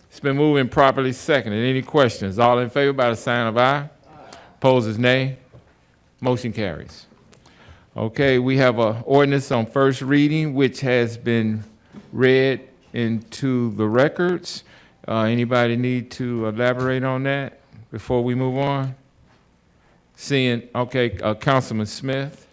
It's been moved and properly seconded. Any questions? All in favor by the sign of aye. Opposed is nay. Motion carries. Okay, we have an ordinance on first reading, which has been read into the records. Anybody need to elaborate on that before we move on? Seeing, okay, Councilman Smith.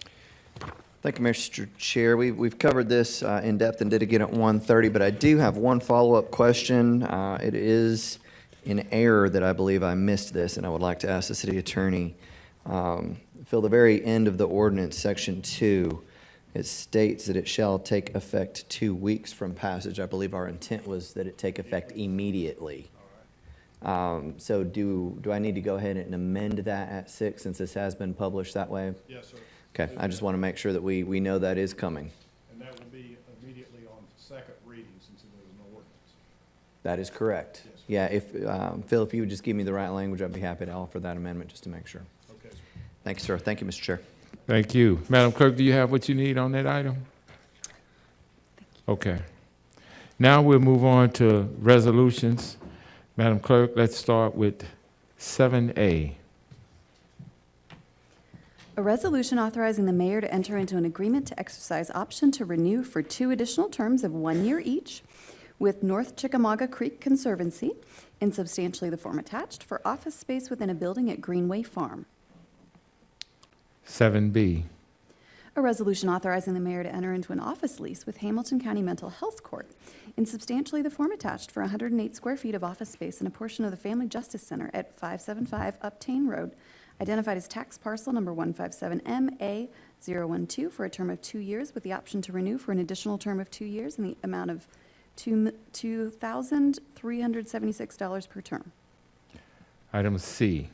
Thank you, Mr. Chair. We've covered this in depth and did again at 1:30, but I do have one follow-up question. It is in error that I believe I missed this, and I would like to ask the city attorney. Phil, the very end of the ordinance, section 2, it states that it shall take effect 2 weeks from passage. I believe our intent was that it take effect immediately. So do I need to go ahead and amend that at 6 since this has been published that way? Yes, sir. Okay, I just want to make sure that we know that is coming. And that will be immediately on second reading since it was an ordinance. That is correct. Yes, sir. Yeah, if, Phil, if you would just give me the right language, I'd be happy to offer that amendment just to make sure. Okay, sir. Thank you, sir. Thank you, Mr. Chair. Thank you. Madam Clerk, do you have what you need on that item? Okay. Now we'll move on to resolutions. Madam Clerk, let's start with 7A. A resolution authorizing the mayor to enter into an agreement to exercise option to renew for 2 additional terms of 1 year each with North Chickamauga Creek Conservancy in substantially the form attached for office space within a building at Greenway Farm. 7B. A resolution authorizing the mayor to enter into an office lease with Hamilton County Mental Health Court in substantially the form attached for 108 square feet of office space in a portion of the Family Justice Center at 575 Uptain Road, identified as tax parcel number 157MA012 for a term of 2 years with the option to renew for an additional term of 2 years in the amount of $2,376 per term. Item C.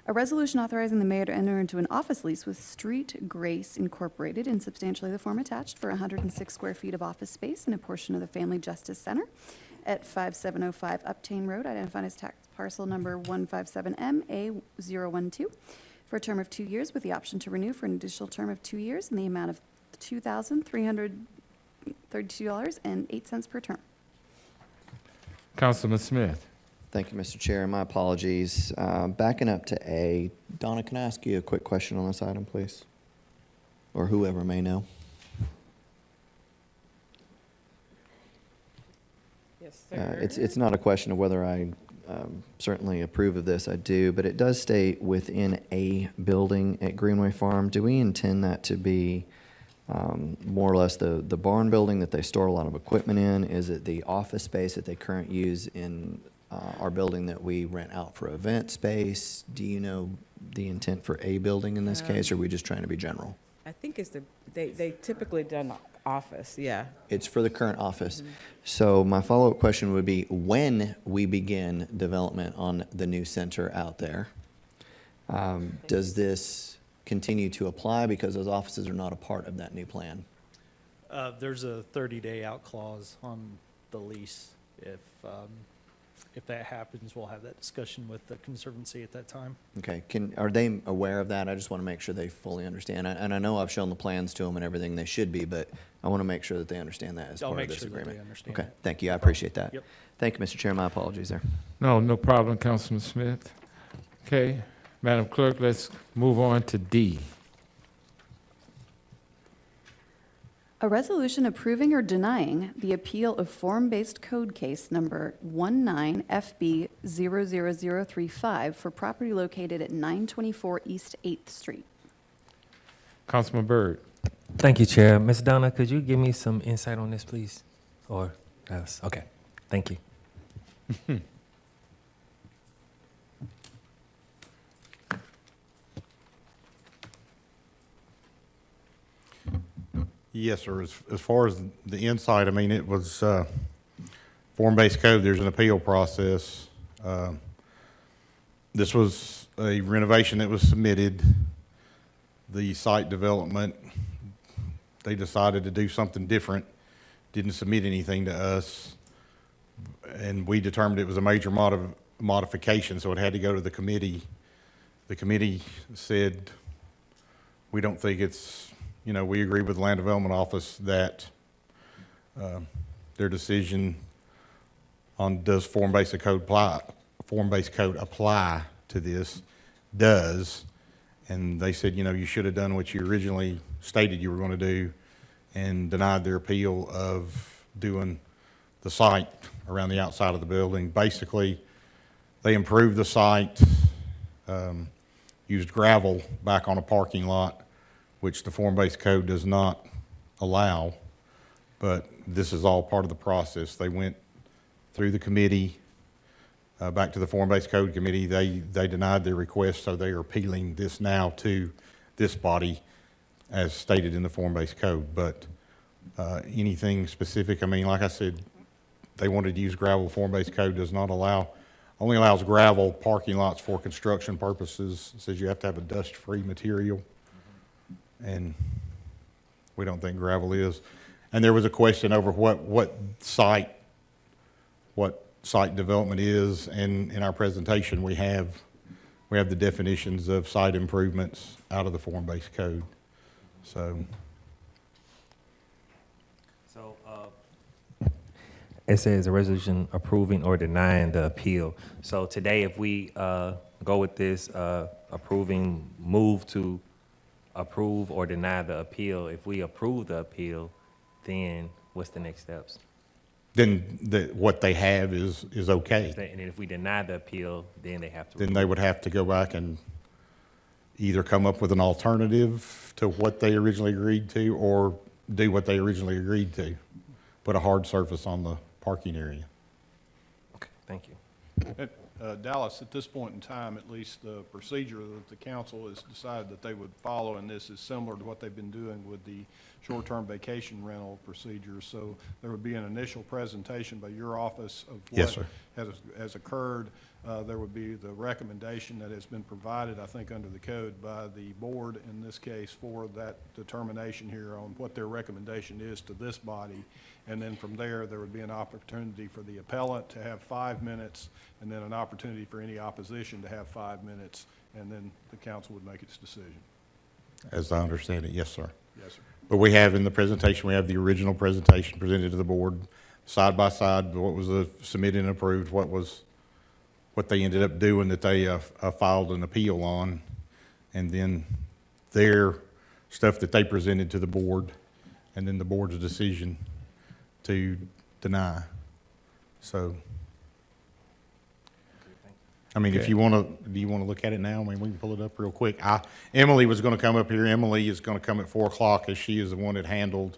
A resolution authorizing the mayor to enter into an office lease with Street Grace Incorporated in substantially the form attached for 106 square feet of office space in a portion of the Family Justice Center at 5705 Uptain Road, identified as tax parcel number 157MA012 for a term of 2 years with the option to renew for an additional term of 2 years in the amount of $2,332.08 per term. Councilman Smith. Thank you, Mr. Chair. My apologies. Backing up to A, Donna, can I ask you a quick question on this item, please? Or whoever may know. Yes, sir. It's not a question of whether I certainly approve of this. I do, but it does state within a building at Greenway Farm. Do we intend that to be more or less the barn building that they store a lot of equipment in? Is it the office space that they currently use in our building that we rent out for event space? Do you know the intent for a building in this case, or are we just trying to be general? I think it's they typically done office, yeah. It's for the current office. So my follow-up question would be, when we begin development on the new center out there, does this continue to apply because those offices are not a part of that new plan? There's a 30-day out clause on the lease. If that happens, we'll have that discussion with the Conservancy at that time. Okay, are they aware of that? I just want to make sure they fully understand. And I know I've shown the plans to them and everything they should be, but I want to make sure that they understand that as I'll part of make this sure that agreement. they understand Okay, that. thank you. I appreciate that. Yep. Thank you, Mr. Chair. My apologies there. No problem, Councilman Smith. Okay, Madam Clerk, let's move on to D. A resolution approving or denying the appeal of form-based code case number 19FB00035 for property located at 924 East 8th Street. Councilman Byrd. Thank you, Chair. Ms. Donna, could you give me some insight on this, please? Or else? Okay, thank you. Yes, sir. As far as the insight, I mean, it was form-based code. There's an appeal process. This was a renovation that was submitted. The site development, they decided to do something different, didn't submit anything to us, and we determined it was a major modification, so it had to go to the committee. The committee said, we don't think it's, you know, we agree with the Land Development Office that their decision on does form-based code apply to this, does. And they said, you should have done what you originally stated you were going to do and denied their appeal of doing the site around the outside of the building. Basically, they improved the site, used gravel back on a parking lot, which the form-based code does not allow. But this is all part of the process. They went through the committee, back to the form-based code committee. They denied their request, so they are appealing this now to this body as stated in the form-based code. But anything specific, like I said, they wanted to use gravel. Form-based code does not allow, only allows gravel parking lots for construction purposes. It says you have to have a dust-free material, and we don't think gravel is. And there was a question over what site development is, and in our presentation we have the definitions of site improvements out of the form-based code. So It says a resolution approving or denying the appeal. So today, if we go with this move to approve or deny the appeal, if we approve the appeal, then what's the next steps? then what they have is okay. And then if we deny the appeal, then they have to. Then they would have to go back and either come up with an alternative to what they originally agreed to, or do what they originally agreed to, put a hard surface on the parking area. Okay, thank you. Dallas, at this point in time, at least the procedure that the council has decided that they would follow in this is similar to what they've been doing with the short-term vacation rental procedure. So there would be an initial presentation by your office of Yes, what sir. has occurred. There would be the recommendation that has been provided, I think, under the code by the board in this case for that determination here on what their recommendation is to this body. And then from there would be an opportunity for the appellant to have 5 minutes, and then an opportunity for any opposition to have 5 minutes, and then the council would make its decision. As I understand it, yes, sir. Yes, sir. But we have in the presentation, we have the original presentation presented to the board, side by side, what was submitted and approved, what they ended up doing that they filed an appeal on, and then their stuff that they presented to the board, and then the board's decision to deny. So, if Okay. you want to, do you want to look at it now? We can pull it up real quick. Emily was going to come up here. Emily is going to come at 4 o'clock, as she is the one that handled,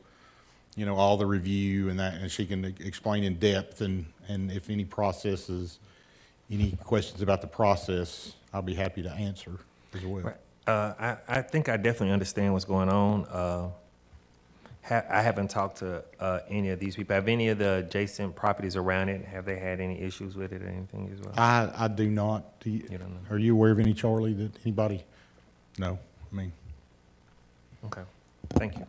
all the review and that, and she can explain in depth, and if any processes, any questions about the process, I'll be happy to answer as well. Right. I think I definitely understand what's going on. I haven't talked to any of these people. Have any of the adjacent properties around it, have they had any issues with it or anything as well? I do not. You don't know? Are you aware of any, Charlie, that anybody? No, Okay, thank you.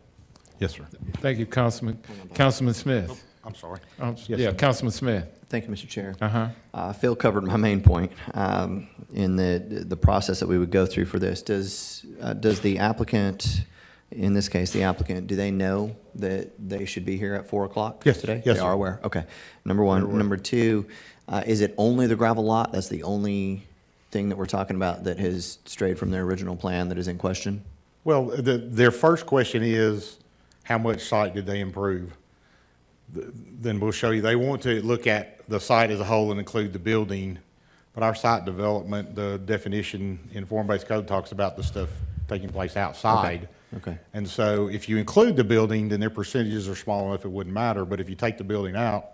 yes, sir. Thank you, Councilman Smith. I'm sorry. Yes, Yeah, sir. Councilman Smith. Thank you, Mr. Chair. Uh-huh. Phil covered my main point in the process that we would go through for this. Does the applicant, in this case, the applicant, do they know that they should be here at 4 o'clock Yes, today? yes, They sir. are aware? Okay. Number one. They're aware. Number two, is it only the gravel lot? That's the only thing that we're talking about that has strayed from their original plan that is in question? Well, their first question is, how much site did they improve? Then we'll show you. They want to look at the site as a whole and include the building, but our site development, the definition in form-based code talks about the stuff taking place outside. Okay. And so if you include the building, then their percentages are small enough it wouldn't matter. But if you take the building out,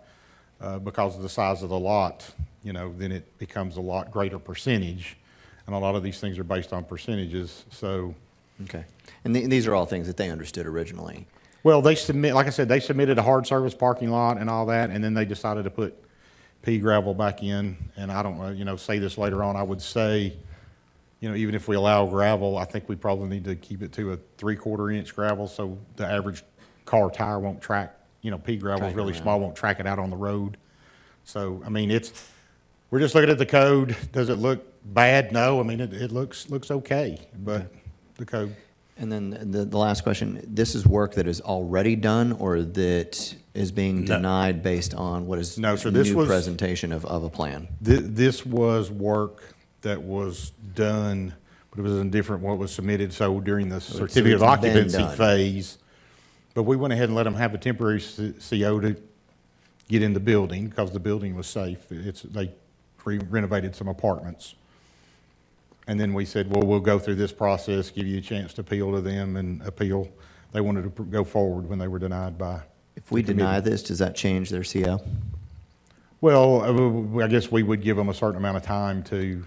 because of the size of the lot, then it becomes a lot greater percentage. And a lot of these things are based on percentages. So, Okay. And these are all things that they understood originally? well, they submitted a hard service parking lot and all that, and then they decided to put pea gravel back in. And I don't, say this later on, I would say, even if we allow gravel, I think we probably need to keep it to a 3/4 inch gravel, so the average car tire won't track, pea gravel Track is it really around. small, won't track it out on the road. So, we're just looking at the code. Does it look bad? No, it looks okay, but the code. And then the last question, this is work that is already done or that is being denied based on what is No, sir, this new was- presentation of a plan? This was work that was done, but it was indifferent what was submitted, so during the certificate of it's been occupancy done. phase. But we went ahead and let them have a temporary CO to get in the building, because the building was safe. They renovated some apartments. And then we said, well, we'll go through this process, give you a chance to appeal to them and appeal. They wanted to go forward when they were denied by. If we the committee. deny this, does that change their CO? Well, I guess we would give them a certain amount of time to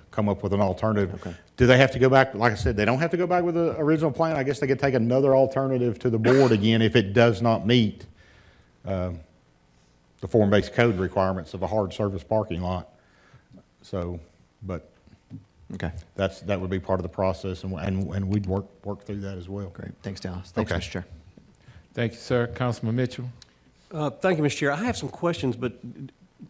come up with an alternative. Okay. Do they have to go back? Like I said, they don't have to go back with the original plan. I guess they could take another alternative to the board again if it does not meet the form-based code requirements of a hard surface parking lot. So, but Okay, that would be part of the process, and we'd work through that as well. great. Thanks, Dallas. Thanks, Okay. Mr. Chair. Thank you, sir. Councilman Mitchell? Thank you, Mr. Chair. I have some questions, but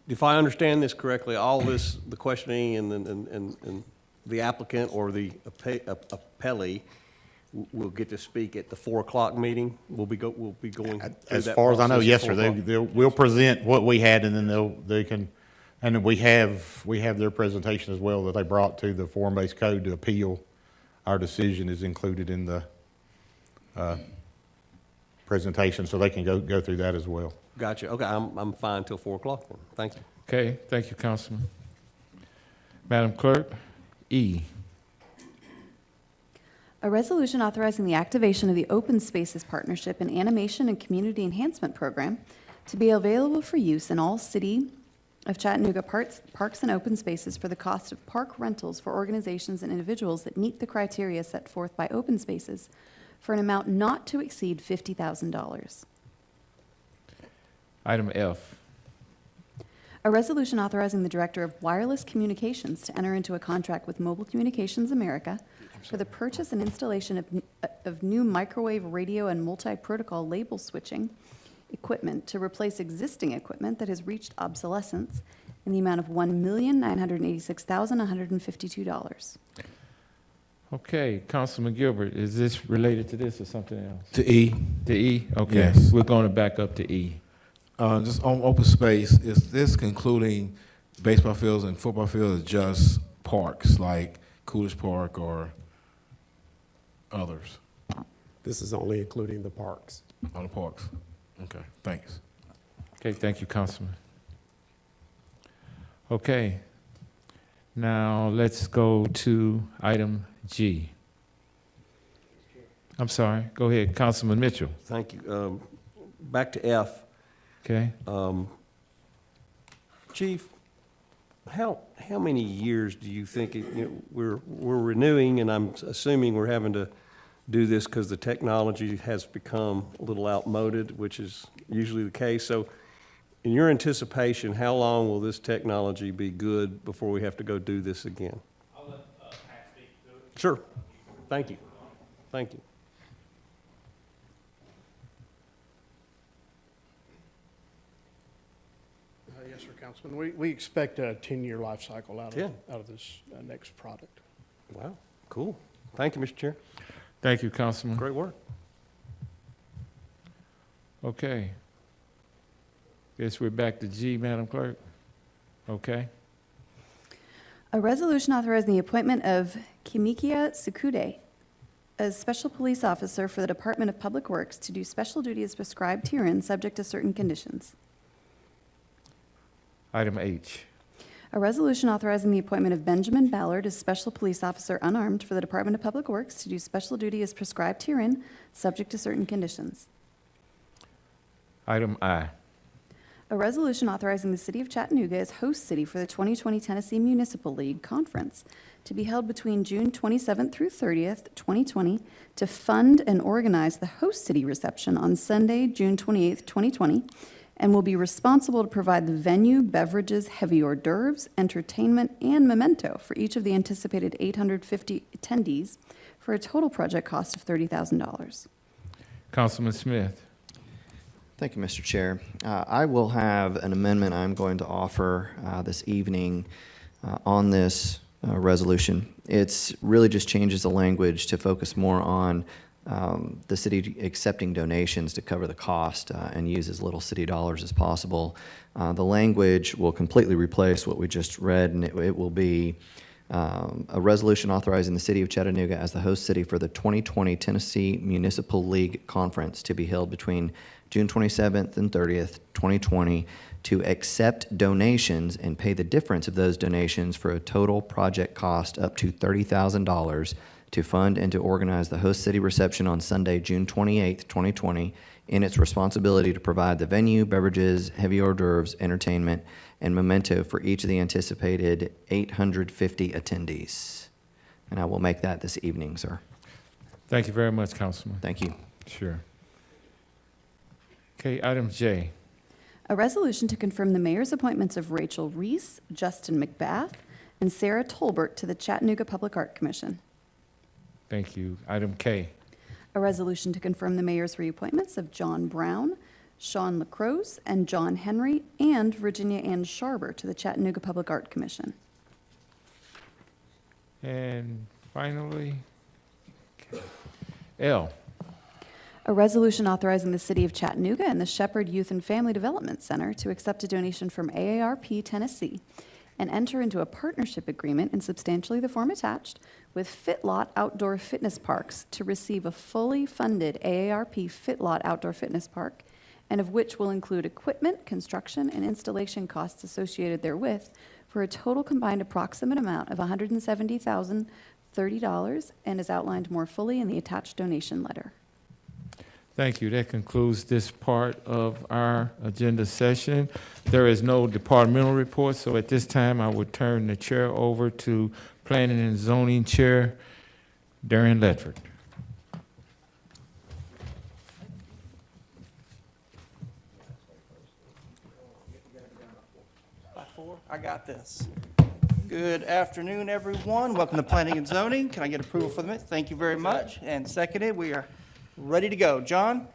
if I understand this correctly, all this, the questioning and the applicant or the appellee will get to speak at the 4 o'clock meeting? We'll be going through As that far as I know, process at yes, 4 sir. o'clock? We'll present what we had, and then they can, and then we have their presentation as well that they brought to the form-based code to appeal. Our decision is included in the presentation, so they can go through that as well. Gotcha. Okay, I'm fine till 4 o'clock then. Thank you. Okay, thank you, Councilman. Madam Clerk, E. A resolution authorizing the activation of the Open Spaces Partnership and Animation and Community Enhancement Program to be available for use in all City of Chattanooga parks and open spaces for the cost of park rentals for organizations and individuals that meet the criteria set forth by Open Spaces for an amount not to exceed $50,000. Item F. A resolution authorizing the Director of Wireless Communications to enter into a contract with Mobile Communications America for the purchase and installation of new microwave radio and multi-protocol label switching equipment to replace existing equipment that has reached obsolescence in the amount of $1,986,152. Okay, Councilman Gilbert, is this related to this or something else? To E, To E? Okay, Yes. we're going to back up to E. just on open space, is this concluding baseball fields and football fields, or just parks like Coolidge Park or others This is only including the parks. on the parks? Okay, thanks. Okay, thank you, Councilman. Okay, now let's go to item G. I'm sorry, go ahead, Councilman Mitchell. Thank you. Back to F. Okay, Chief, how many years do you think, we're renewing, and I'm assuming we're having to do this because the technology has become a little outmoded, which is usually the case. So in your anticipation, how long will this technology be good before we have to go do this again? I'll let Pat speak to it. Sure. Thank you. Thank you. Yes, sir, Councilman. We expect a 10-year life cycle out of this next product. Wow, cool. Thank you, Mr. Chair. thank you, Councilman. Great work. Okay. Guess we're back to G, Madam Clerk. Okay, A resolution authorizing the appointment of Kimikia Sukude as Special Police Officer for the Department of Public Works to do special duty as prescribed herein, subject to certain conditions. item H. A resolution authorizing the appointment of Benjamin Ballard as Special Police Officer unarmed for the Department of Public Works to do special duty as prescribed herein, subject to certain conditions. Item I. A resolution authorizing the City of Chattanooga as host city for the 2020 Tennessee Municipal League Conference to be held between June 27th through 30th, 2020, to fund and organize the host city reception on Sunday, June 28th, 2020, and will be responsible to provide the venue, beverages, heavy hors d'oeuvres, entertainment, and memento for each of the anticipated 850 attendees for a total project cost of $30,000. Councilman Smith. Thank you, Mr. Chair. I will have an amendment I'm going to offer this evening on this resolution. It's really just changes the language to focus more on the city accepting donations to cover the cost and use as little city dollars as possible. The language will completely replace what we just read, and it will be a resolution authorizing the city of Chattanooga as the host city for the 2020 Tennessee Municipal League Conference to be held between June 27th and 30th, 2020, to accept donations and pay the difference of those donations for a total project cost up to $30,000 to fund and to organize the host city reception on Sunday, June 28th, 2020, in its responsibility to provide the venue, beverages, heavy hors d'oeuvres, entertainment, and memento for each of the anticipated 850 attendees. And I will make that this evening, sir. Thank you very much, Councilman. Thank you. Sure. Okay, item J. A resolution to confirm the mayor's appointments of Rachel Reese, Justin McBath, and Sarah Tolbert to the Chattanooga Public Art Commission. Thank you. Item K. A resolution to confirm the mayor's reappointments of John Brown, Sean LaCrose, and John Henry, and Virginia Ann Sharber to the Chattanooga Public Art Commission. And finally, L. A resolution authorizing the City of Chattanooga and the Shepherd Youth and Family Development Center to accept a donation from AARP Tennessee and enter into a partnership agreement in substantially the form attached with Fitlot Outdoor Fitness Parks to receive a fully funded AARP Fitlot Outdoor Fitness Park, and of which will include equipment, construction, and installation costs associated therewith for a total combined approximate amount of $170,030 and is outlined more fully in the attached donation letter. Thank you. That concludes this part of our agenda session. There is no departmental report, so at this time, I would turn the chair over to Planning and Zoning Chair Darian Ledford. I got this. Good afternoon, everyone. Welcome to Planning and Zoning. Can I get approval for the minutes? Thank you very much. And seconded, we are ready to go. John,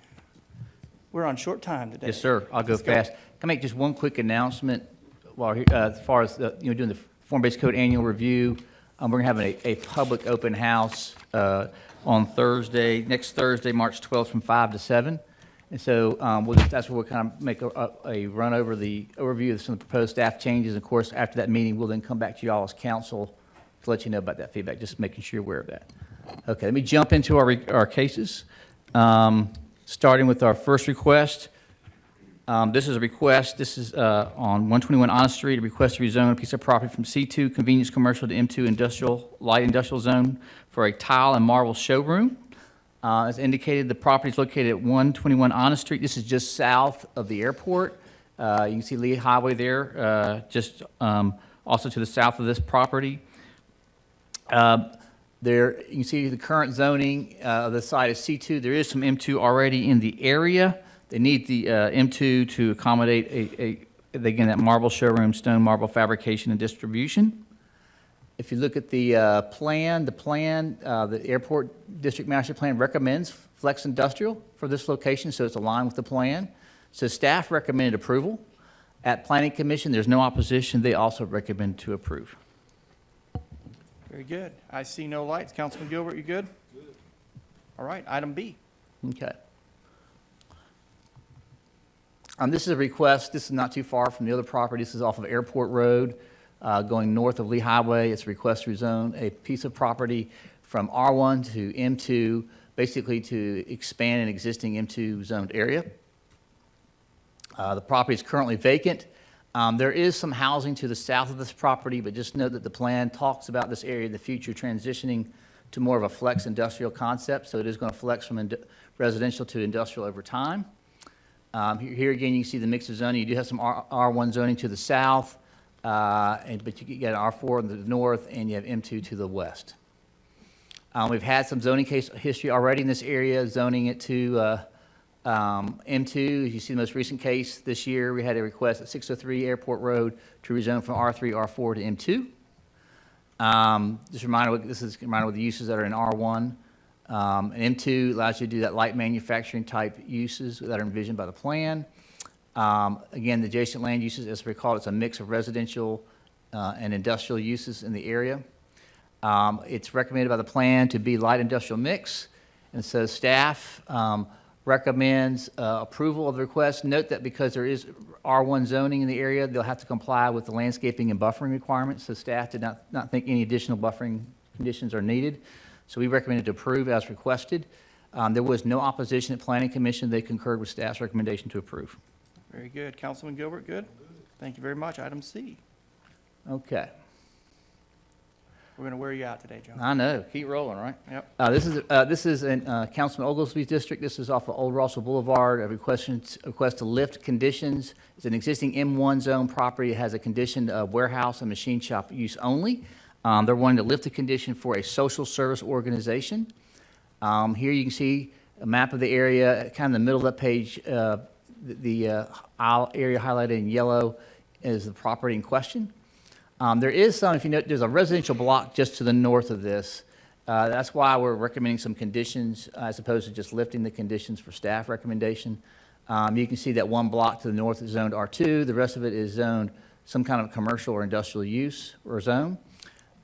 we're on short time today. Yes, sir. I'll go Let's fast. Can I make just one quick announcement while as far as doing the form-based code annual review? We're going to have a public open house on Thursday, next Thursday, March 12th, from 5 to 7. And so that's where we'll kind of make a run over the overview of some of the proposed staff changes. Of course, after that meeting, we'll then come back to you all as council to let you know about that feedback, just making sure you're aware of that. Okay, let me jump into our cases. Starting with our first request. This is a request, this is on 121 Honest Street, a request to rezone a piece of property from C2 Convenience Commercial to M2 Industrial, Light Industrial Zone for a tile and marble showroom. As indicated, the property is located at 121 Honest Street. This is just south of the airport. You can see Lee Highway there, just also to the south of this property. There, you can see the current zoning of the site is C2. There is some M2 already in the area. They need the M2 to accommodate again, that marble showroom, stone marble fabrication and distribution. If you look at the the airport district master plan recommends flex industrial for this location, so it's aligned with the plan. So staff recommended approval. At Planning Commission, there's no opposition. They also recommend to approve. Very good. I see no lights. Councilman Gilbert, you good? Good. All right, item B. Okay. This is a request. This is not too far from the other property. This is off of Airport Road, going north of Lee Highway. It's a request to rezone a piece of property from R1 to M2, basically to expand an existing M2 zoned area. The property is currently vacant. There is some housing to the south of this property, but just note that the plan talks about this area in the future transitioning to more of a flex industrial concept. So it is going to flex from residential to industrial over time. Here again, you can see the mix of zoning. You do have some R1 zoning to the south, but you get an R4 in the north, and you have M2 to the west. We've had some zoning case history already in this area, zoning it to M2. As you see the most recent case this year, we had a request at 603 Airport Road to rezone from R3, R4 to M2. Just a reminder, this is a reminder of the uses that are in R1. And M2 allows you to do that light manufacturing type uses that are envisioned by the plan. Again, the adjacent land uses, as we recall, it's a mix of residential and industrial uses in the area. It's recommended by the plan to be light industrial mix, and so staff recommends approval of the request. Note that because there is R1 zoning in the area, they'll have to comply with the landscaping and buffering requirements, so staff did not think any additional buffering conditions are needed. So we recommended to approve as requested. There was no opposition at Planning Commission. They concurred with staff's recommendation to approve. Very good. Councilman Gilbert, good? Thank you very much. Item C. Okay. We're going to wear you out today, John. I know. Keep rolling, right? Yep. This is in Councilman Oglesby's district. This is off of Old Russell Boulevard. A request to lift conditions. It's an existing M1 zone property. It has a condition of warehouse and machine shop use only. They're wanting to lift the condition for a social service organization. Here you can see a map of the area, kind of in the middle of that page. The aisle area highlighted in yellow is the property in question. There is some, if you note, there's a residential block just to the north of this. That's why we're recommending some conditions as opposed to just lifting the conditions for staff recommendation. You can see that one block to the north is zoned R2. The rest of it is zoned some kind of commercial or industrial use or zone.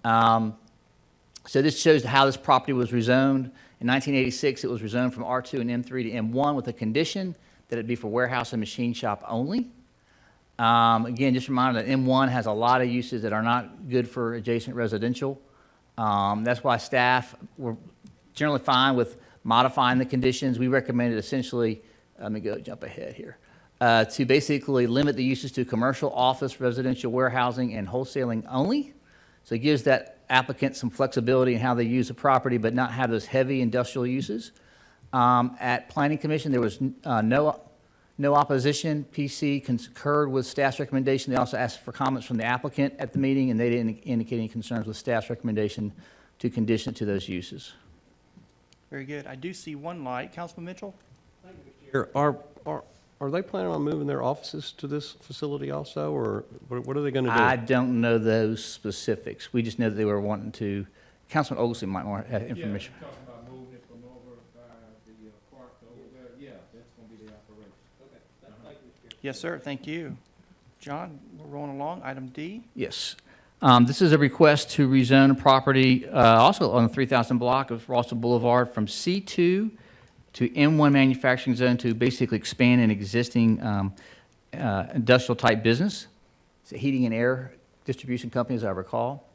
So this shows how this property was rezoned. In 1986, it was rezoned from R2 and M3 to M1 with a condition that it be for warehouse and machine shop only. Again, just a reminder that M1 has a lot of uses that are not good for adjacent residential. That's why staff were generally fine with modifying the conditions. We recommended essentially, let me jump ahead here, to basically limit the uses to commercial, office, residential warehousing, and wholesaling only. So it gives that applicant some flexibility in how they use the property, but not have those heavy industrial uses. At Planning Commission, there was no opposition. PC concurred with staff's recommendation. They also asked for comments from the applicant at the meeting, and they didn't indicate any concerns with staff's recommendation to condition it to those uses. Very good. I do see one light. Councilman Mitchell? Are they planning on moving their offices to this facility also, or what are they going to do? I don't know those specifics. We just know that they were wanting to, Councilman Oglesby might want to have information. Yeah, talking about moving it from over by the park over there. Yeah, that's going to be the operation. Okay, thank you. Yes, sir. Thank you. John, we're rolling along. Item D. Yes. This is a request to rezone a property also on the 3000 block of Russell Boulevard from C2 to M1 manufacturing zone to basically expand an existing industrial type business. It's a heating and air distribution company, as I recall.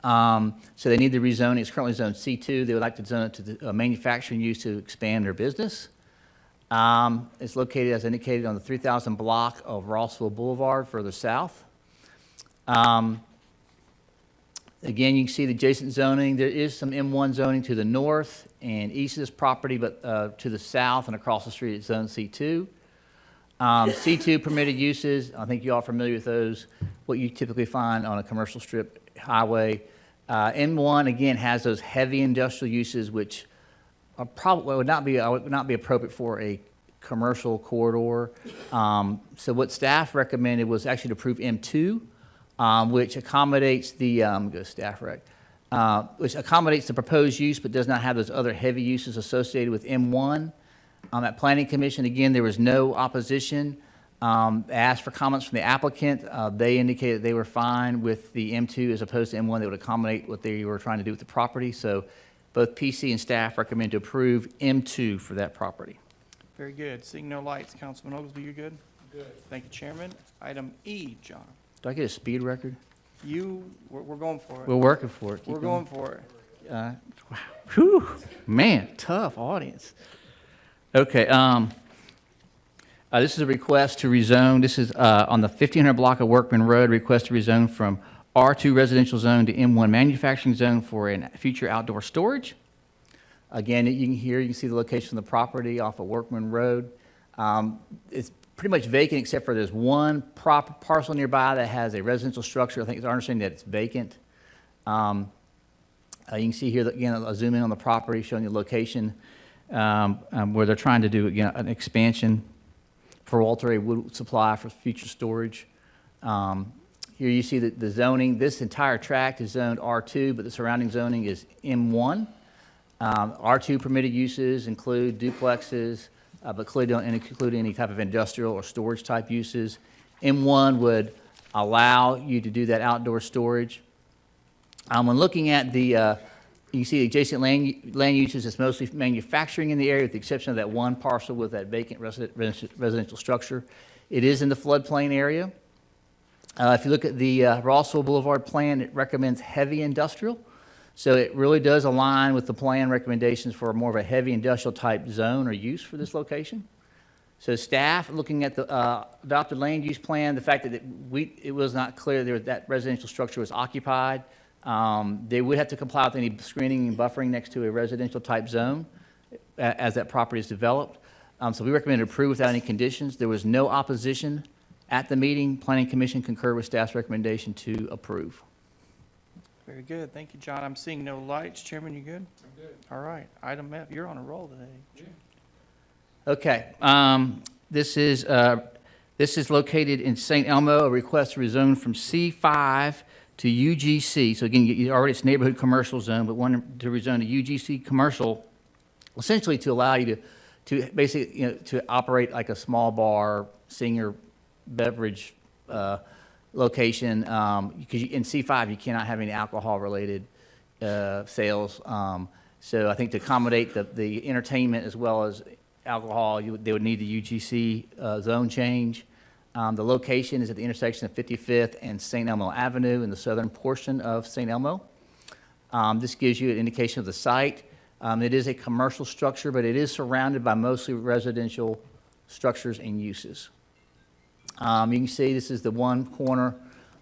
So they need the rezoning. It's currently zoned C2. They would like to zone it to the manufacturing use to expand their business. It's located, as indicated, on the 3000 block of Rossville Boulevard, further south. Again, you can see the adjacent zoning. There is some M1 zoning to the north and east of this property, but to the south and across the street, it's zone C2. C2 permitted uses, I think you all are familiar with those, what you typically find on a commercial strip highway. M1, again, has those heavy industrial uses, which are probably would not be appropriate for a commercial corridor. So what staff recommended was actually to approve M2, which accommodates the which accommodates the proposed use, but does not have those other heavy uses associated with M1. At Planning Commission, again, there was no opposition. Asked for comments from the applicant. They indicated they were fine with the M2 as opposed to M1 that would accommodate what they were trying to do with the property. So both PC and staff recommend to approve M2 for that property. Very good. Seeing no lights. Councilman Oglesby, you good? Good. Thank you, Chairman. Item E, John. Do I get a speed record? We're going for it. We're working for it. Keep We're going for it. Whew, man, tough audience. Okay, this is a request to rezone. This is on the 1500 block of Workman Road, request to rezone from R2 residential zone to M1 manufacturing zone for a future outdoor storage. Again, you can see the location of the property off of Workman Road. It's pretty much vacant except for there's one parcel nearby that has a residential structure. I think it's our understanding that it's vacant. You can see here, that, again, I'll zoom in on the property, showing you the location where they're trying to do, again, an expansion for alternative wood supply for future storage. Here you see the zoning. This entire tract is zoned R2, but the surrounding zoning is M1. R2 permitted uses include duplexes, but clearly don't include any type of industrial or storage type uses. M1 would allow you to do that outdoor storage. When looking at the, you see the adjacent land uses, it's mostly manufacturing in the area with the exception of that one parcel with that vacant residential structure. It is in the floodplain area. If you look at the Rossville Boulevard plan, it recommends heavy industrial. So it really does align with the plan recommendations for more of a heavy industrial type zone or use for this location. So staff, looking at the adopted land use plan, the fact that it was not clear that residential structure was occupied, they would have to comply with any screening and buffering next to a residential type zone as that property is developed. So we recommend approve without any conditions. There was no opposition at the meeting. Planning Commission concurred with staff's recommendation to approve. Very good. Thank you, John. I'm seeing no lights. Chairman, you good? I'm good. All right. Item F, you're on a roll today. Okay, this is located in St. Elmo, a request to rezone from C5 to UGC. So again, it's neighborhood commercial zone, but one to rezone to UGC commercial, essentially to allow you to basically, to operate like a small bar, senior beverage location. Because in C5, you cannot have any alcohol-related sales. So I think to accommodate the entertainment as well as alcohol, they would need the UGC zone change. The location is at the intersection of 55th and St. Elmo Avenue in the southern portion of St. Elmo. This gives you an indication of the site. It is a commercial structure, but it is surrounded by mostly residential structures and uses. You can see this is the one corner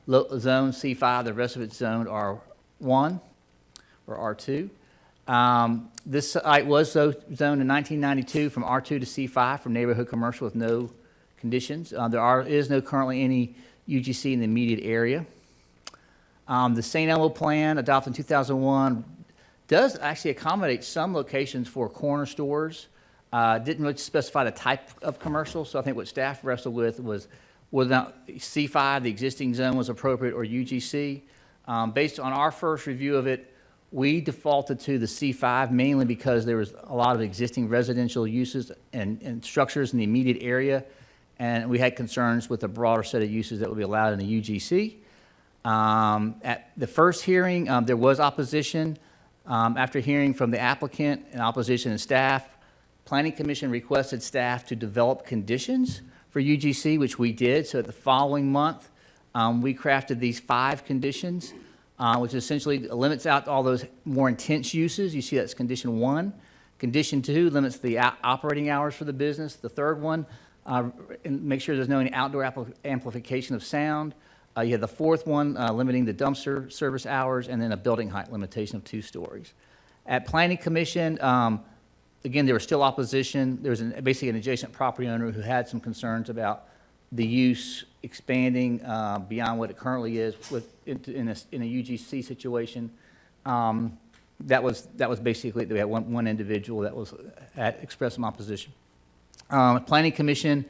zone C5. The rest of it's zoned R1 or R2. This site was zoned in 1992 from R2 to C5 from neighborhood commercial with no conditions. There is no currently any UGC in the immediate area. The St. Elmo plan adopted in 2001 does actually accommodate some locations for corner stores. Didn't really specify the type of commercial, so I think what staff wrestled with was whether or not C5, the existing zone, was appropriate, or UGC. Based on our first review of it, we defaulted to the C5 mainly because there was a lot of existing residential uses and structures in the immediate area, and we had concerns with a broader set of uses that would be allowed in the UGC. At the first hearing, there was opposition. After hearing from the applicant and opposition and staff, Planning Commission requested staff to develop conditions for UGC, which we did. So at the following month, we crafted these 5 conditions, which essentially limits out all those more intense uses. You see that's condition 1. Condition 2 limits the operating hours for the business. The third one, make sure there's no any outdoor amplification of sound. You have the fourth one, limiting the dumpster service hours, and then a building height limitation of 2 stories. At Planning Commission, again, there was still opposition. There was basically an adjacent property owner who had some concerns about the use expanding beyond what it currently is in a UGC situation. That was basically, we had one individual that expressed some opposition. Planning Commission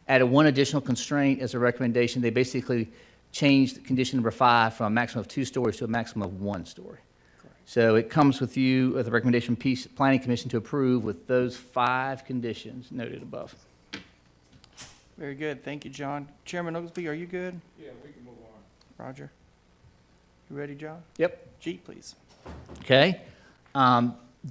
added one additional constraint as a recommendation. They basically changed condition number 5 from a maximum of 2 stories to a maximum of 1 story. So it comes with you with a recommendation from Planning Commission to approve with those 5 conditions noted above. Very good. Thank you, John. Chairman Oglesby, are you good? Yeah, we can move on. Roger. You ready, John? Yep. G, please. Okay.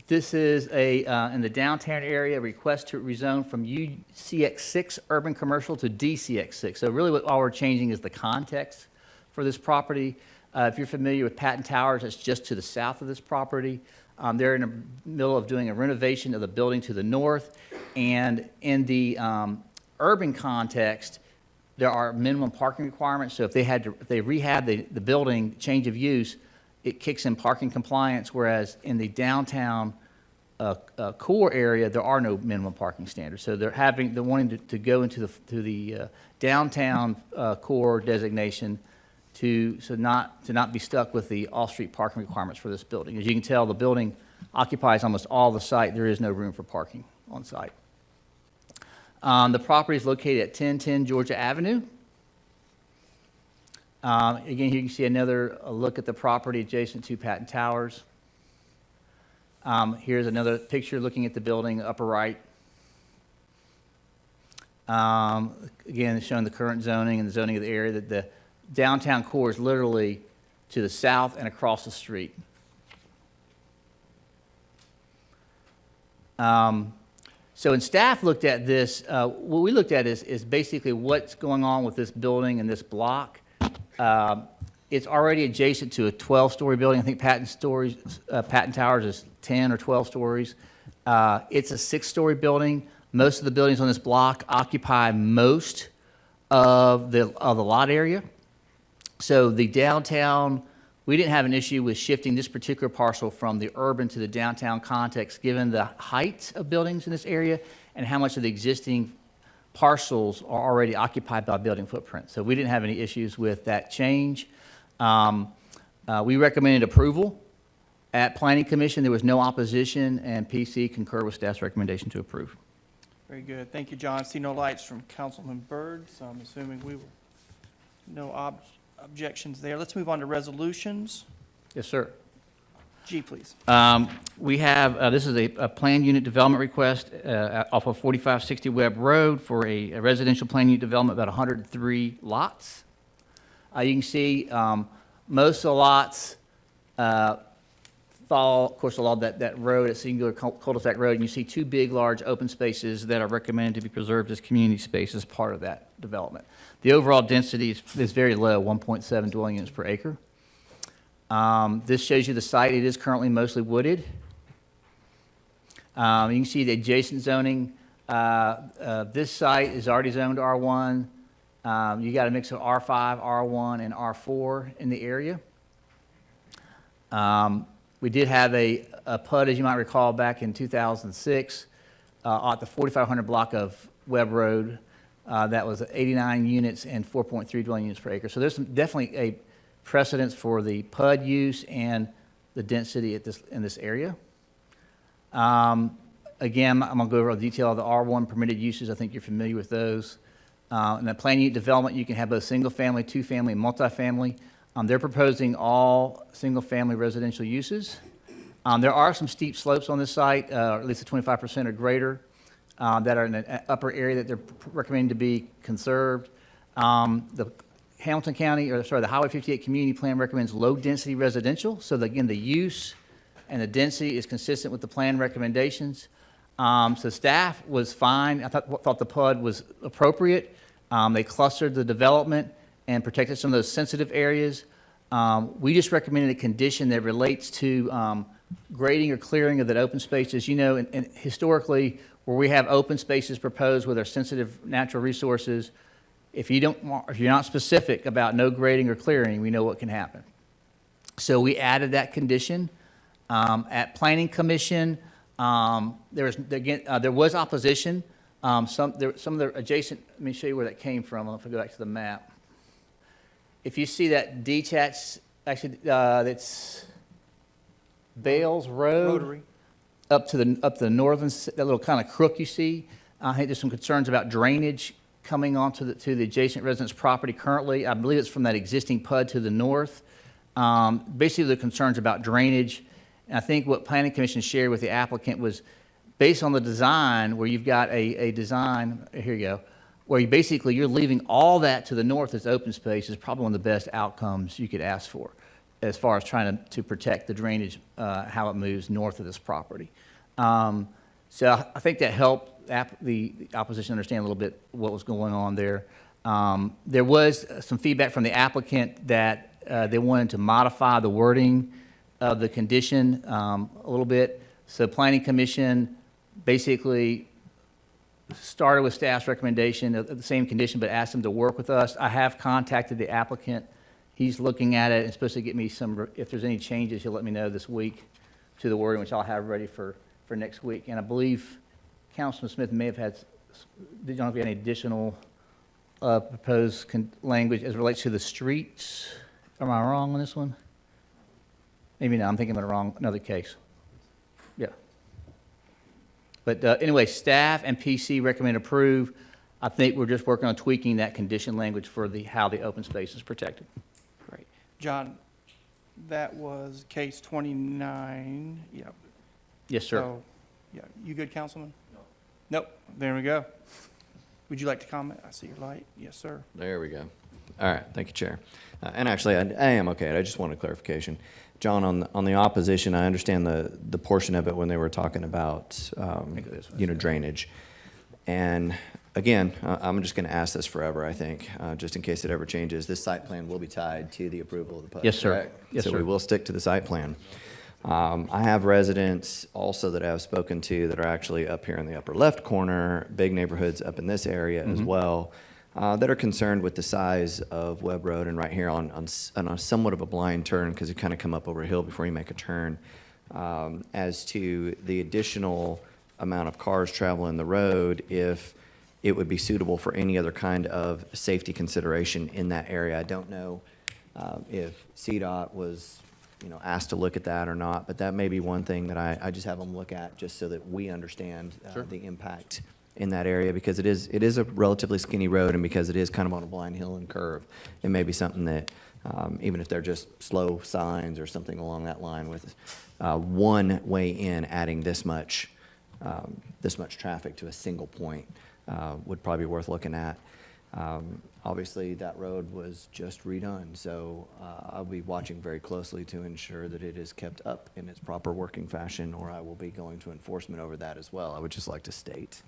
This is in the downtown area, a request to rezone from UCX6 urban commercial to DCX6. So really all we're changing is the context for this property. If you're familiar with Patton Towers, it's just to the south of this property. They're in the middle of doing a renovation of the building to the north. And in the urban context, there are minimum parking requirements. So if they rehab the building, change of use, it kicks in parking compliance, whereas in the downtown core area, there are no minimum parking standards. So they're wanting to go into the downtown core designation to not be stuck with the off-street parking requirements for this building. As you can tell, the building occupies almost all the site. There is no room for parking on site. The property is located at 1010 Georgia Avenue. Again, here you can see another look at the property adjacent to Patton Towers. Here's another picture looking at the building, upper right. Again, showing the current zoning and the zoning of the area. That the downtown core is literally to the south and across the street. So when staff looked at this, what we looked at is basically what's going on with this building and this block. It's already adjacent to a 12-story building. I think Patton Towers is 10 or 12 stories. It's a 6-story building. Most of the buildings on this block occupy most of the lot area. So the downtown, we didn't have an issue with shifting this particular parcel from the urban to the downtown context, given the height of buildings in this area and how much of the existing parcels are already occupied by building footprint. So we didn't have any issues with that change. We recommended approval at Planning Commission. There was no opposition, and PC concurred with staff's recommendation to approve. Very good. Thank you, John. I see no lights from Councilman Byrd, so I'm assuming we will, no objections there. Let's move on to resolutions. Yes, sir. G, please. We have, this is a planned unit development request off of 4560 Webb Road for a residential planned unit development, about 103 lots. You can see most of the lots fall, of course, along that road, at Singular Cul-de-sac Road, and you see two big, large open spaces that are recommended to be preserved as community space as part of that development. The overall density is very low, 1.7 dwelling units per acre. This shows you the site. It is currently mostly wooded. You can see the adjacent zoning. This site is already zoned R1. You got a mix of R5, R1, and R4 in the area. We did have a PUD, as you might recall, back in 2006 at the 4500 block of Webb Road. That was 89 units and 4.3 dwelling units per acre. So there's definitely a precedence for the PUD use and the density in this area. Again, I'm going to go over the detail of the R1 permitted uses. I think you're familiar with those. In the planned unit development, you can have both single-family, two-family, and multifamily. They're proposing all single-family residential uses. There are some steep slopes on this site, at least 25% or greater, that are in the upper area that they're recommending to be conserved. The Hamilton County, the Highway 58 Community Plan recommends low-density residential. So again, the use and the density is consistent with the plan recommendations. So staff was fine. I thought the PUD was appropriate. They clustered the development and protected some of those sensitive areas. We just recommended a condition that relates to grading or clearing of that open space. As you know, and historically, where we have open spaces proposed with our sensitive natural resources, if you're not specific about no grading or clearing, we know what can happen. So we added that condition. At Planning Commission, there was opposition. Some of the adjacent, let me show you where that came from. If I go back to the map. If you see that detached, actually, it's Bales Road. Rotary. Up to the northern, that little kind of crook you see. I think there's some concerns about drainage coming onto the adjacent residence property currently. I believe it's from that existing PUD to the north. Basically, the concerns about drainage. And I think what Planning Commission shared with the applicant was based on the design, where you've got a design, here you go, where you're leaving all that to the north as open space is probably one of the best outcomes you could ask for as far as trying to protect the drainage, how it moves north of this property. So I think that helped the opposition understand a little bit what was going on there. There was some feedback from the applicant that they wanted to modify the wording of the condition a little bit. So Planning Commission basically started with staff's recommendation of the same condition, but asked them to work with us. I have contacted the applicant. He's looking at it and supposed to get me if there's any changes, he'll let me know this week to the wording, which I'll have ready for next week. And I believe Councilman Smith may have had, did you know if you had any additional proposed language as it relates to the streets? Am I wrong on this one? Maybe not, I'm thinking about another case. Yeah. But anyway, staff and PC recommend approve. I think we're just working on tweaking that condition language for how the open space is protected. Great. John, that was case 29. Yeah. Yes, sir. So, yeah, you good, Councilman? No. Nope. There we go. Would you like to comment? I see your light. Yes, sir. There we go. All right, thank you, Chair. And actually, I am okay. I just wanted clarification. John, on the opposition, I understand the portion of it when they were talking about, drainage. And again, I'm just going to ask this forever, I think, just in case it ever changes. This site plan will be tied to the approval of the PUD, Yes, sir. correct? Yes, So we sir. will stick to the site plan. I have residents also that I've spoken to that are actually up here in the upper left corner, big neighborhoods up in this area as well, that are concerned with the size of Webb Road and right here on a somewhat of a blind turn because you kind of come up over a hill before you make a turn, as to the additional amount of cars traveling the road if it would be suitable for any other kind of safety consideration in that area. I don't know if CDOT was asked to look at that or not, but that may be one thing that I just have them look at just so that we understand the impact in that area, because it is a relatively skinny road, and because it is kind of on a blind hill and curve, it may be something that, even if they're just slow signs or something along that line with one way in adding this much traffic to a single point, would probably be worth looking at. Obviously, that road was just redone, so I'll be watching very closely to ensure that it is kept up in its proper working fashion, or I will be going to enforcement over that as well. I would just like to state.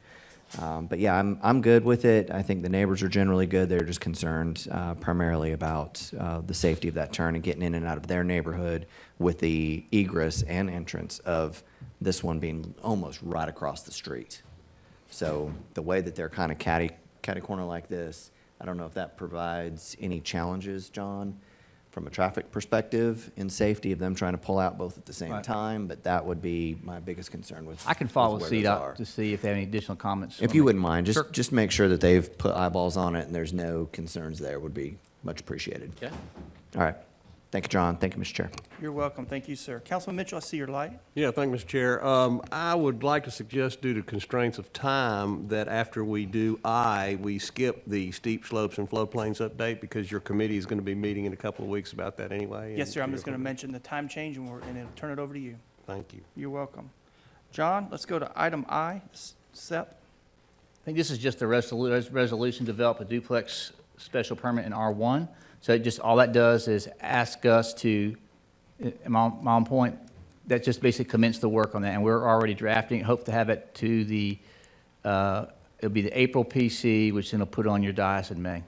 But yeah, I'm good with it. I think the neighbors are generally good. They're just concerned primarily about the safety of that turn and getting in and out of their neighborhood with the egress and entrance of this one being almost right across the street. So the way that they're kind of catty corner like this, I don't know if that provides any challenges, John, from a traffic perspective in safety of them trying to pull out both at the same Right. time, but that would be my biggest concern with. I can follow with where those are. CDOT to see if they have any additional comments. If you wouldn't mind, just make sure that they've put eyeballs on it and there's no concerns there would be much appreciated. Okay. All right. Thank you, John. Thank you, Mr. Chair. You're welcome. Thank you, sir. Councilman Mitchell, I see your light. Yeah, thank you, Mr. Chair. I would like to suggest, due to constraints of time, that after we do I, we skip the steep slopes and floodplains update, because your committee is going to be meeting in a couple of weeks about that anyway. Yes, sir. I'm and just going to mention the time change and it'll turn it over to you. Thank you. You're welcome. John, let's go to item I. Sep. I think this is just a resolution to develop a duplex special permit in R1. So it just, all that does is ask us to, am I on point? That just basically commence the work on that, and we're already drafting, hope to have it to the, it'll be the April PC, which then will put on your dais in May.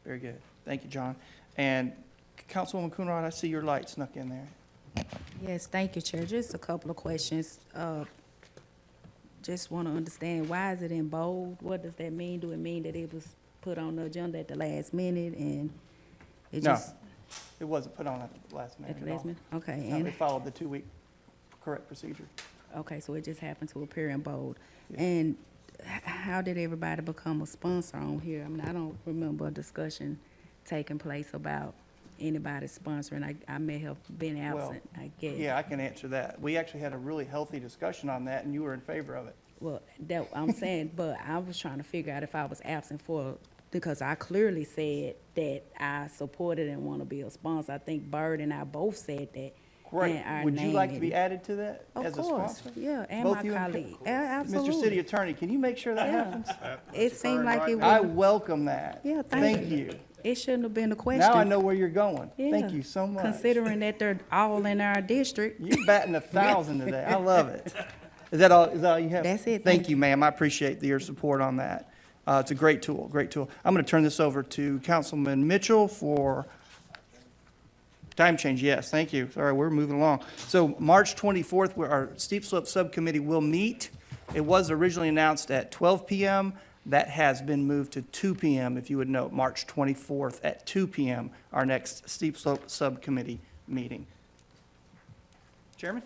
Very good. Thank you, John. And Councilwoman Coonrod, I see your light snuck in there. Yes, thank you, Chair. Just a couple of questions. Just want to understand, why is it in bold? What does that mean? Do it mean that it was put on the agenda at the last minute and it No, just? it wasn't put on at the last minute At the at last all. minute? Okay, No, and, they followed the 2-week correct procedure. okay, so it just happened to appear in bold. Yeah. And how did everybody become a sponsor on here? I mean, I don't remember a discussion taking place about anybody sponsoring. I may have been absent, I guess. Yeah, I can answer that. We actually had a really healthy discussion on that, and you were in favor of it. Well, that, I'm saying, but I was trying to figure out if I was absent because I clearly said that I supported and want to be a sponsor. I think Bird and I both said that. Great. and our Would you like to name be in- added to that Of as a course, sponsor? yeah, and Both my you and colleague. Absolutely. Mr. City Attorney, can you make sure that Yeah. happens? It seemed like it I was, welcome that. yeah, Thank you. It shouldn't have been a question. Now I know where you're going. Thank Yeah, you so much. Considering that they're all in our district. You're batting 1,000 today. I love it. Is that all you have? That's it. Thank you, ma'am. I appreciate your support on that. It's a great tool, great tool. I'm going to turn this over to Councilman Mitchell for time change. Yes, thank you. Sorry, we're moving along. So March 24th, where our steep slope subcommittee will meet. It was originally announced at 12 p.m. That has been moved to 2 p.m., if you would note, March 24th at 2 p.m., our next steep slope subcommittee meeting. Chairman?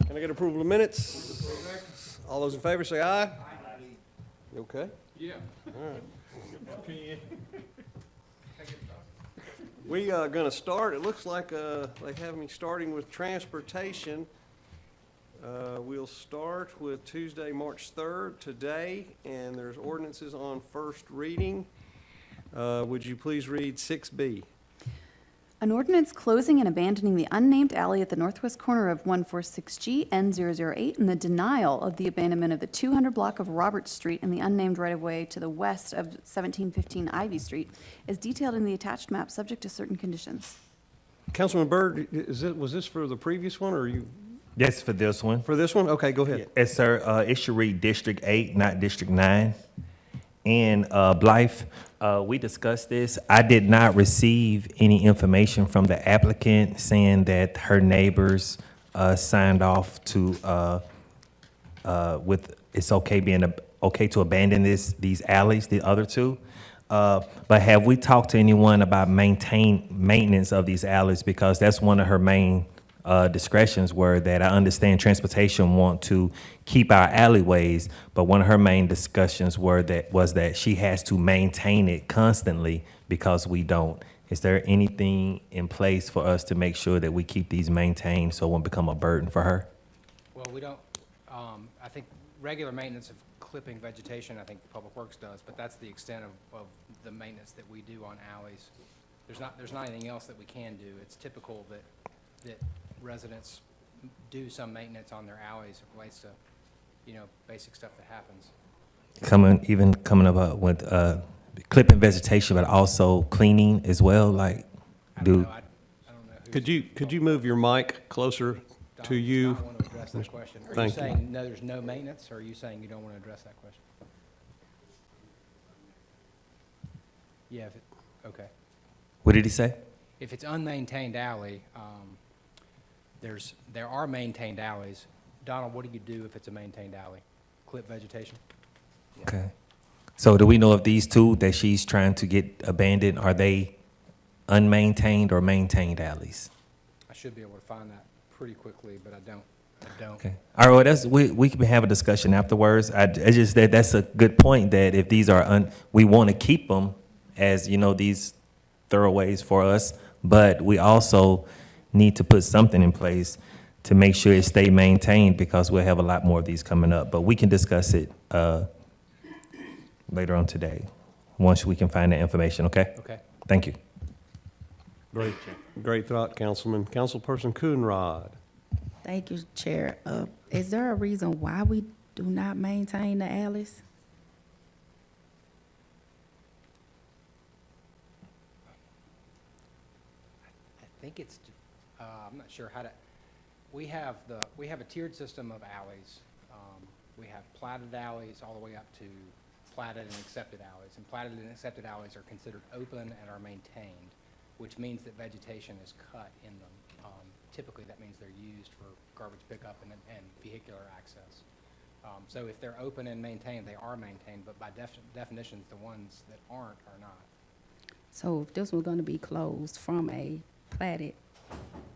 Can I get approval of minutes? All those in favor say aye. You okay? Yeah. All right. We are going to start, it looks like they have me starting with transportation. We'll start with Tuesday, March 3rd, today, and there's ordinances on first reading. Would you please read 6B? An ordinance closing and abandoning the unnamed alley at the northwest corner of 146G N008 and the denial of the abandonment of the 200 block of Roberts Street and the unnamed right-of-way to the west of 1715 Ivy Street is detailed in the attached map, subject to certain conditions. Councilman Byrd, was this for the previous one, or are you, That's for this one. for this one? Okay, go ahead. Yes, sir. It should read District 8, not District 9. And Blythe, we discussed this. I did not receive any information from the applicant saying that her neighbors signed off to with it's okay to abandon these alleys, the other two. But have we talked to anyone about maintenance of these alleys? Because that's one of her main discretions were that I understand transportation want to keep our alleyways, but one of her main discussions was that she has to maintain it constantly because we don't. Is there anything in place for us to make sure that we keep these maintained so it won't become a burden for her? Well, we don't, I think regular maintenance of clipping vegetation, I think Public Works does, but that's the extent of the maintenance that we do on alleys. There's not anything else that we can do. It's typical that residents do some maintenance on their alleys. It relates to, basic stuff that happens. Coming up with clipping vegetation, but also cleaning as well, like I don't know who's Could you move your mic closer Don to you? does not want to address that question. Are you Thank you. saying, no, there's no maintenance, or are you saying you don't want to address that question? Yeah, okay. What did he say? If it's unmaintained alley, there are maintained alleys. Donald, what do you do if it's a maintained alley? Clip vegetation? Okay. So do we know if these two that she's trying to get abandoned, are they unmaintained or maintained alleys? I should be able to find that pretty quickly, but I don't. Okay. All right, well, we can have a discussion afterwards. I just, that's a good point, that if these are, we want to keep them as, these thoroughways for us, but we also need to put something in place to make sure it stay maintained, because we'll have a lot more of these coming up. But we can discuss it later on today, once we can find that information, okay? Okay. Thank you. Great thought, Councilman. Councilperson Coonrod. Thank you, Chair. Is there a reason why we do not maintain the alleys? I think it's, I'm not sure how to, we have a tiered system of alleys. We have platted alleys all the way up to platted and accepted alleys. And platted and accepted alleys are considered open and are maintained, which means that vegetation is cut in them. Typically, that means they're used for garbage pickup and vehicular access. So if they're open and maintained, they are maintained, but by definition, the ones that aren't are not. So if this was going to be closed from a platted,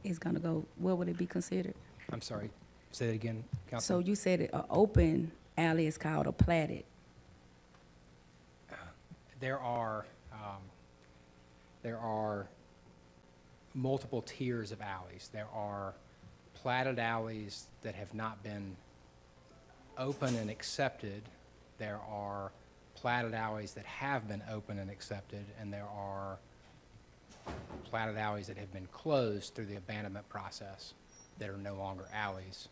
it's going to go, what would it be considered? I'm sorry, say that again, So Councilman. you said an open alley is called a platted. There are multiple tiers of alleys. There are platted alleys that have not been open and accepted. There are platted alleys that have been open and accepted, and there are platted alleys that have been closed through the abandonment process that are no longer alleys.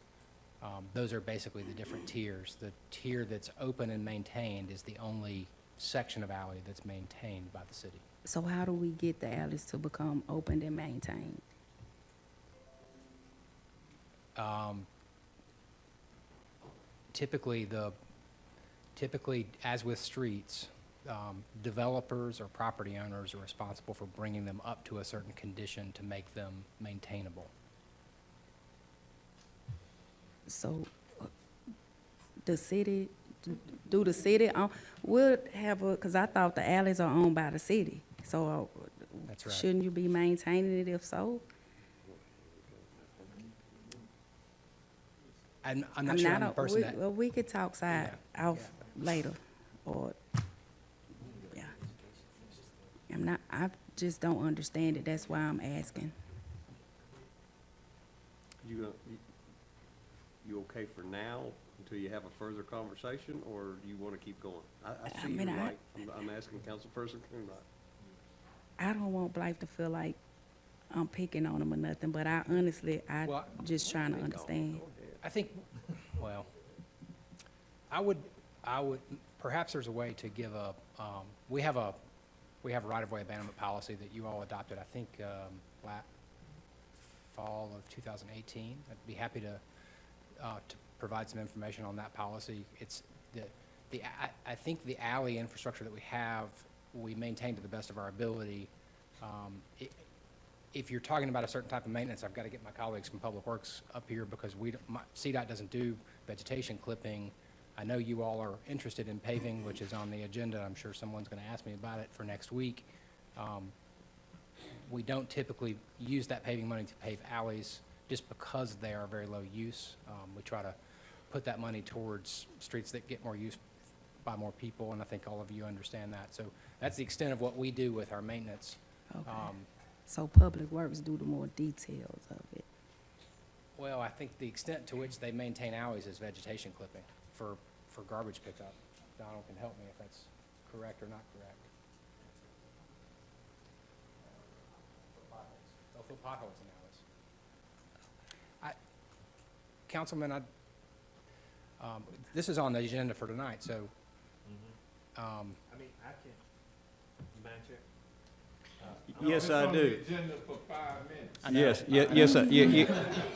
Those are basically the different tiers. The tier that's open and maintained is the only section of alley that's maintained by the city. So how do we get the alleys to become open and maintained? Typically, as with streets, developers or property owners are responsible for bringing them up to a certain condition to make them maintainable. So the city, do the city, would have a, because I thought the alleys are owned by the city. So That's right. shouldn't you be maintaining it if so? I'm not sure I'm the person that. Well, we could talk off later, or, yeah. I just don't understand it, that's why I'm asking. You okay for now, until you have a further conversation, or do you want to keep going? I see mean, you're right. I'm asking Councilperson Coonrod. I don't want Blythe to feel like I'm picking on them or nothing, but I honestly, Well, just trying to understand. I think, well, I would, perhaps there's a way to give we have a right-of-way abandonment policy that you all adopted, I think, fall of 2018. I'd be happy to provide some information on that policy. It's I think the alley infrastructure that we have, we maintain to the best of our ability. If you're talking about a certain type of maintenance, I've got to get my colleagues from Public Works up here because CDOT doesn't do vegetation clipping. I know you all are interested in paving, which is on the agenda. I'm sure someone's going to ask me about it for next week. We don't typically use that paving money to pave alleys just because they are very low use. We try to put that money towards streets that get more use by more people, and I think all of you understand that. So that's the extent of what we do with our maintenance. Okay. So Public Works do the more details of it. Well, I think the extent to which they maintain alleys is vegetation clipping for garbage pickup. Donald can help me if that's correct or not correct. They'll fill potholes in alleys. Councilman, this is on the agenda for tonight, so. I mean, I can, Madam Chair? Yes, I do. Agenda for 5 minutes. I know.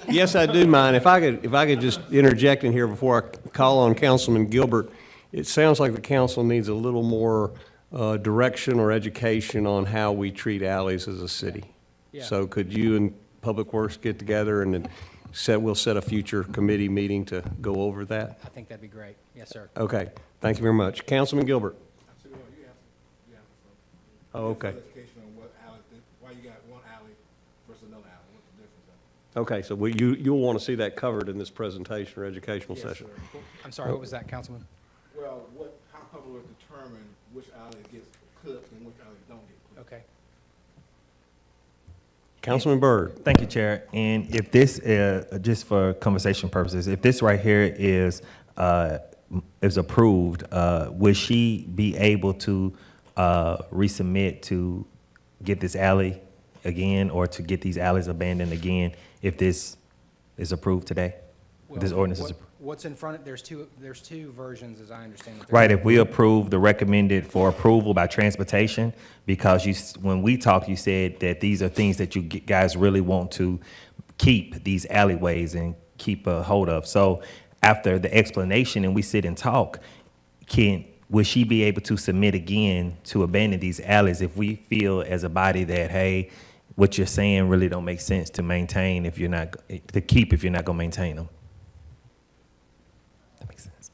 Yes, I do mind. If I could just interject in here before I call on Councilman Gilbert, it sounds like the council needs a little more direction or education on how we treat alleys as a city. Yeah. So could you and Public Works get together and then we'll set a future committee meeting to go over that? I think that'd be great. Yes, sir. Okay, thank you very much. Councilman Gilbert? Oh, okay. Education on what alley, why you got one alley versus another alley, what's the difference? Okay, so you'll want to see that covered in this presentation or educational session. I'm sorry, what was that, Councilman? Well, how Public Works determine which alley gets clipped and which alley don't get clipped? Okay. Councilman Byrd? Thank you, Chair. And if this, just for conversation purposes, if this right here is approved, would she be able to resubmit to get this alley again or to get these alleys abandoned again if this is approved today? This ordinance is approved? What's in front of, there's two versions, as I understand it. Right, if we approve the recommended for approval by transportation, because when we talked, you said that these are things that you guys really want to keep, these alleyways, and keep a hold of. So after the explanation and we sit and talk, would she be able to submit again to abandon these alleys if we feel as a body that, hey, what you're saying really don't make sense to maintain if you're not, to keep if you're not gonna maintain them? That makes sense.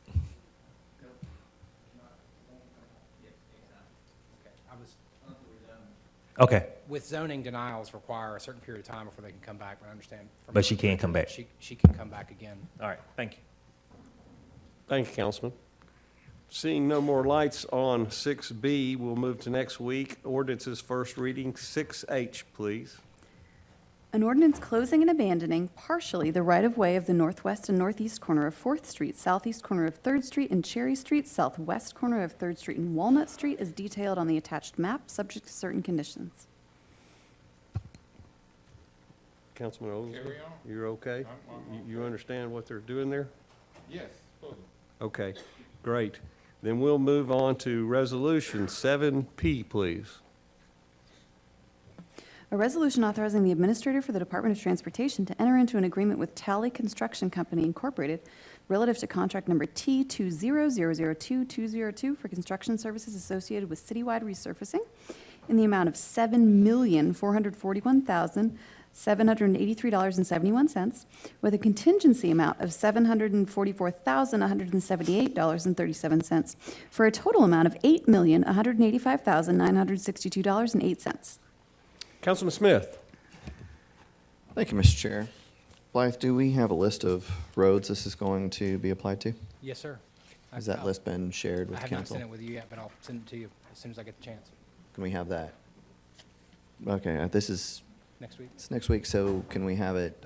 Okay, With zoning, denials require a certain period of time before they can come back, but I understand. but she can't come back. She can come back again. All right, thank you. Thank you, Councilman. Seeing no more lights on 6B, we'll move to next week. Ordinance's first reading, 6H, please. An ordinance closing and abandoning partially the right-of-way of the northwest and northeast corner of 4th Street, southeast corner of 3rd Street and Cherry Street, southwest corner of 3rd Street and Walnut Street as detailed on the attached map, subject to certain conditions. Councilman Oldham, Carry on. you're okay? I'm You understand what they're doing there? Yes, fully. Okay, great. Then we'll move on to resolution 7P, please. A resolution authorizing the administrator for the Department of Transportation to enter into an agreement with Tally Construction Company Incorporated relative to contract number T200022202 for construction services associated with citywide resurfacing in the amount of $7,441,783.71, with a contingency amount of $744,178.37, for a total amount of $8,185,962.08. Councilman Smith? Thank you, Mr. Chair. Blythe, do we have a list of roads this is going to be applied to? Yes, sir. Has that list been shared with I have not council? sent it with you yet, but I'll send it to you as soon as I get the chance. Can we have that? Okay, this is, Next week? it's next week, so can we have it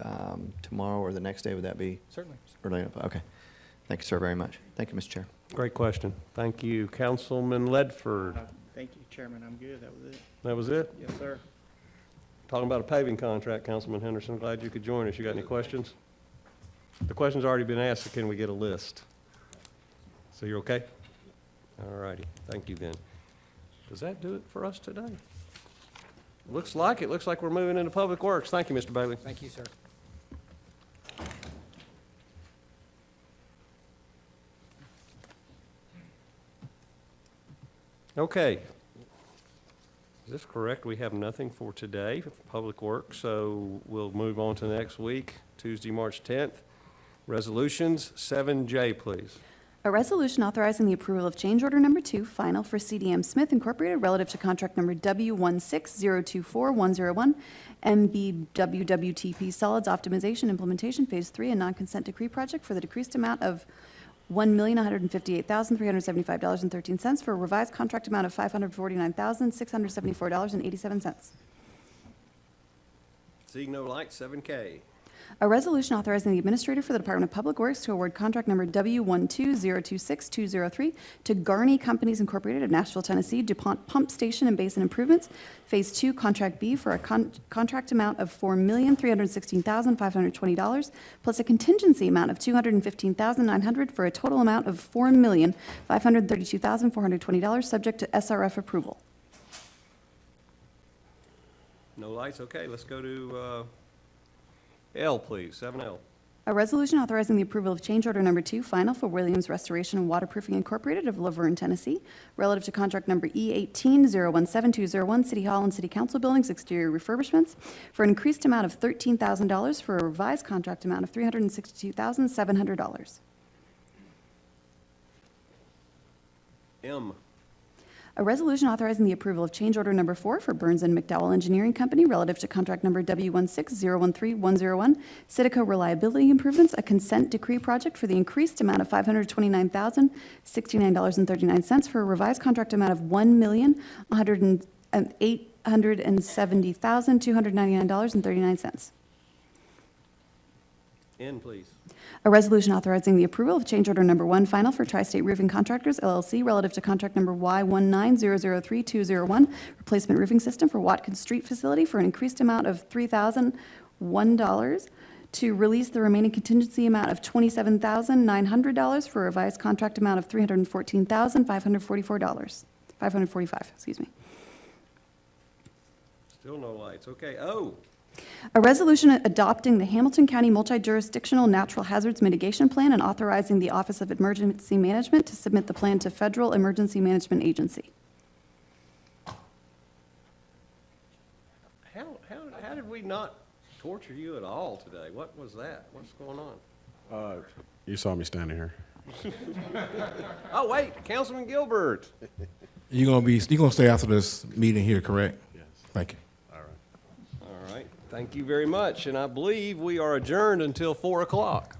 tomorrow or the next day? Would that be Certainly. early enough? Okay. Thank you, sir, very much. Thank you, Mr. Chair. Great question. Thank you. Councilman Ledford? Thank you, Chairman. I'm good. That was it. That was it? Yes, sir. talking about a paving contract, Councilman Henderson. Glad you could join us. You got any questions? The question's already been asked, so can we get a list? So you're okay? All righty. Thank you then. Does that do it for us today? Looks like it. Looks like we're moving into Public Works. Thank you, Mr. Bailey. Thank you, sir. Okay. Is this correct? We have nothing for today for Public Works, so we'll move on to next week, Tuesday, March 10th. Resolutions, 7J, please. A resolution authorizing the approval of change order number 2, final for CDM Smith Incorporated relative to contract number W16024-101, MBWWTP Solids Optimization Implementation Phase 3 and non-consent decree project for the decreased amount of $1,158,375.13 for a revised contract amount of $549,674.87. Seeing no light, 7K. A resolution authorizing the administrator for the Department of Public Works to award contract number W12026-203 to Garney Companies Incorporated of Nashville, Tennessee, DuPont Pump Station and Basin Improvements, Phase 2, Contract B, for a contract amount of $4,316,520, plus a contingency amount of $215,900 for a total amount of $4,532,420, subject to SRF approval. No lights, okay. Let's go to L, please, 7L. A resolution authorizing the approval of change order number 2, final for Williams Restoration and Waterproofing Incorporated of Laverne, Tennessee, relative to contract number E18017201, City Hall and City Council Buildings exterior refurbishments, for an increased amount of $13,000 for a revised contract amount of $362,700. M. A resolution authorizing the approval of change order number 4 for Burns and McDowell Engineering Company relative to contract number W16013-101, Citico Reliability Improvements, a consent decree project for the increased amount of $529,069.39 for a revised contract amount of $1,870,299.39. N, please. A resolution authorizing the approval of change order number 1, final for Tri-State Roofing Contractors, LLC, relative to contract number Y19003-201, replacement roofing system for Watkins Street facility for an increased amount of $3,001 to release the remaining contingency amount of $27,900 for a revised contract amount of $314,545, excuse me. Still no lights. Okay, O. A resolution adopting the Hamilton County Multi-Jurisdictional Natural Hazards Mitigation Plan and authorizing the Office of Emergency Management to submit the plan to Federal Emergency Management Agency. How did we not torture you at all today? What was that? What's going on? You saw me standing here. Oh, wait, Councilman Gilbert. You're gonna stay after this meeting here, correct? Yes. Thank you. All right, thank you very much, and I believe we are adjourned until 4 o'clock.